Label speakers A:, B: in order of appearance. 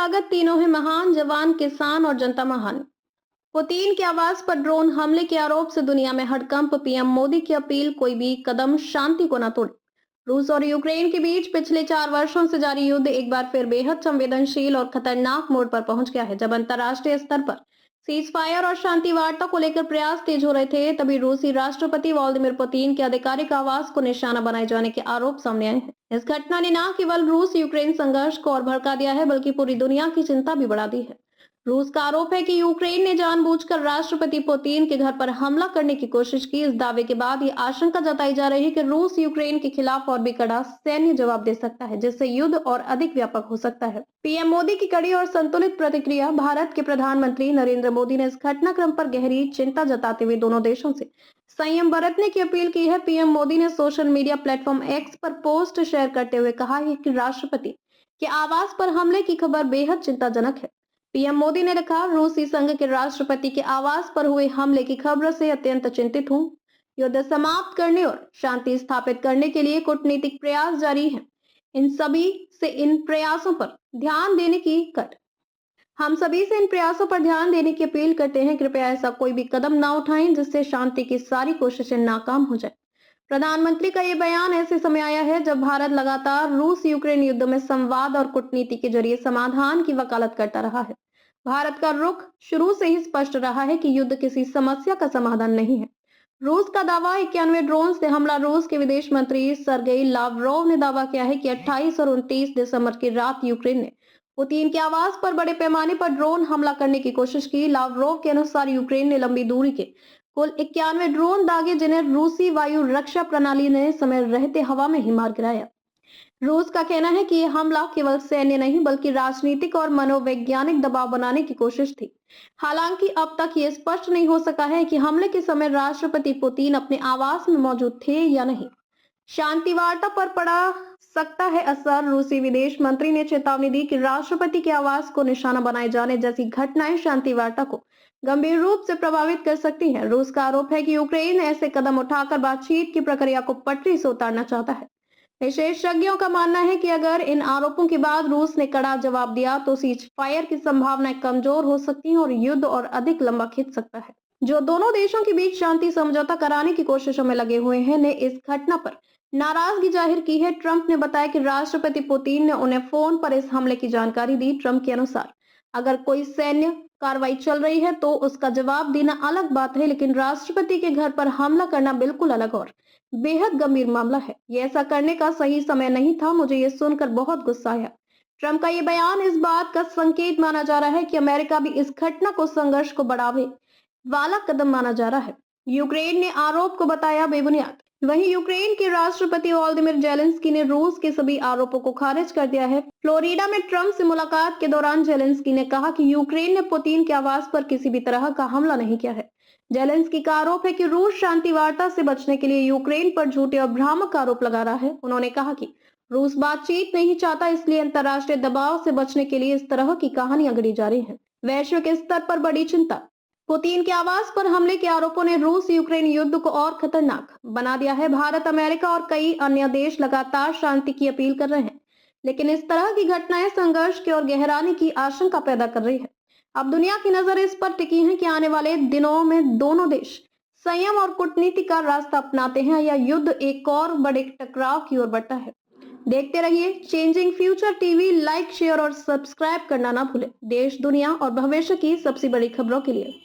A: ताकत तीनों है महान, जवान, किसान और जनता महान। पुतिन के आवास पर ड्रोन हमले के आरोप से दुनिया में हड़कंप। पीएम मोदी की अपील, कोई भी कदम शांति को न तोड़े। रूस और यूक्रेन के बीच पिछले 4 वर्षों से जारी युद्ध एक बार फिर बेहद संवेदनशील और खतरनाक मोड़ पर पहुंच गया है। जब अंतर्राष्ट्रीय स्तर पर सीज फायर और शांति वार्ता को लेकर प्रयास तेज हो रहे थे, तभी रूसी राष्ट्रपति व्लादिमीर पुतिन के आधिकारिक आवास को निशाना बनाए जाने के आरोप सामने आए हैं। इस घटना ने न केवल रूस यूक्रेन संघर्ष को और भड़का दिया है, बल्कि पूरी दुनिया की चिंता भी बढ़ा दी है। रूस का आरोप है कि यूक्रेन ने जानबूझकर राष्ट्रपति पुतिन के घर पर हमला करने की कोशिश की। इस दावे के बाद ये आशंका जताई जा रही है कि रूस यूक्रेन के खिलाफ और भी कड़ा सैन्य जवाब दे सकता है, जिससे युद्ध और अधिक व्यापक हो सकता है। पीएम मोदी की कड़ी और संतुलित प्रतिक्रिया। भारत के प्रधानमंत्री नरेंद्र मोदी ने इस घटनाक्रम पर गहरी चिंता जताते हुए दोनों देशों से संयम बरतने की अपील की है। पीएम मोदी ने सोशल मीडिया प्लेटफॉर्म एक्स पर पोस्ट शेयर करते हुए कहा है कि राष्ट्रपति के आवास पर हमले की खबर बेहद चिंताजनक है। पीएम मोदी ने लिखा, रूसी संघ के राष्ट्रपति के आवास पर हुए हमले की खबर से अत्यंत चिंतित हूं। युद्ध समाप्त करने और शांति स्थापित करने के लिए कूटनीतिक प्रयास जारी हैं। इन सभी से इन प्रयासों पर ध्यान देने की कर हम सभी से इन प्रयासों पर ध्यान देने की अपील करते हैं। कृपया ऐसा कोई भी कदम ना उठाएं जिससे शांति की सारी कोशिशें नाकाम हो जाए। प्रधानमंत्री का ये बयान ऐसे समय आया है जब भारत लगातार रूस यूक्रेन युद्ध में संवाद और कूटनीति के जरिए समाधान की वकालत करता रहा है। भारत का रुख शुरू से ही स्पष्ट रहा है कि युद्ध किसी समस्या का समाधान नहीं है। रूस का दावा, 91 ड्रोन से हमला। रूस के विदेश मंत्री सर्गेई लावरोव ने दावा किया है कि 28 और 29 दिसंबर की रात यूक्रेन ने पुतिन के आवास पर बड़े पैमाने पर ड्रोन हमला करने की कोशिश की। लावरोव के अनुसार यूक्रेन ने लंबी दूरी के कुल 91 ड्रोन दागे, जिन्हें रूसी वायु रक्षा प्रणाली ने समय रहते हवा में ही मार गिराया। रूस का कहना है कि यह हमला केवल सैन्य नहीं बल्कि राजनीतिक और मनोवैज्ञानिक दबाव बनाने की कोशिश थी। हालांकि अब तक ये स्पष्ट नहीं हो सका है कि हमले के समय राष्ट्रपति पुतिन अपने आवास में मौजूद थे या नहीं। शांति वार्ता पर पड़ा सकता है असर। रूसी विदेश मंत्री ने चेतावनी दी कि राष्ट्रपति के आवास को निशाना बनाए जाने जैसी घटनाएं शांति वार्ता को गंभीर रूप से प्रभावित कर सकती हैं। रूस का आरोप है कि यूक्रेन ऐसे कदम उठाकर बातचीत की प्रक्रिया को पटरी से उतारना चाहता है। विशेषज्ञों का मानना है कि अगर इन आरोपों के बाद रूस ने कड़ा जवाब दिया तो सीज फायर की संभावनाएं कमजोर हो सकती हैं और युद्ध और अधिक लंबा खिंच सकता है। जो दोनों देशों के बीच शांति समझौता कराने की कोशिशों में लगे हुए हैं ने इस घटना पर नाराजगी जाहिर की है। ट्रंप ने बताया कि राष्ट्रपति पुतिन ने उन्हें फोन पर इस हमले की जानकारी दी। ट्रंप के अनुसार अगर कोई सैन्य कार्रवाई चल रही है तो उसका जवाब देना अलग बात है, लेकिन राष्ट्रपति के घर पर हमला करना बिल्कुल अलग और बेहद गंभीर मामला है। ये ऐसा करने का सही समय नहीं था। मुझे ये सुनकर बहुत गुस्सा आया। ट्रंप का ये बयान इस बात का संकेत माना जा रहा है कि अमेरिका भी इस घटना को संघर्ष को बढ़ावे वाला कदम माना जा रहा है। यूक्रेन ने आरोप को बताया बेबुनियाद। वहीं यूक्रेन के राष्ट्रपति व्लादिमीर जेलेंस्की ने रूस के सभी आरोपों को खारिज कर दिया है। फ्लोरिडा में ट्रंप से मुलाकात के दौरान जेलेंस्की ने कहा कि यूक्रेन ने पुतिन के आवास पर किसी भी तरह का हमला नहीं किया है। जेलेंस्की का आरोप है कि रूस शांति वार्ता से बचने के लिए यूक्रेन पर झूठे और भ्रामक आरोप लगा रहा है। उन्होंने कहा कि रूस बातचीत नहीं चाहता, इसलिए अंतर्राष्ट्रीय दबाव से बचने के लिए इस तरह की कहानियां गढ़ी जा रही हैं। वैश्विक स्तर पर बड़ी चिंता। पुतिन के आवास पर हमले के आरोपों ने रूस यूक्रेन युद्ध को और खतरनाक बना दिया है। भारत, अमेरिका और कई अन्य देश लगातार शांति की अपील कर रहे हैं, लेकिन इस तरह की घटनाएं संघर्ष की ओर गहराने की आशंका पैदा कर रही है। अब दुनिया की नजर इस पर टिकी है कि आने वाले दिनों में दोनों देश संयम और कूटनीति का रास्ता अपनाते हैं या युद्ध एक और बड़े टकराव की ओर बढ़ता है। देखते रहिए changing future TV. Like, share और सब्सक्राइब करना ना भूलें। देश, दुनिया और भविष्य की सबसे बड़ी खबरों के लिए।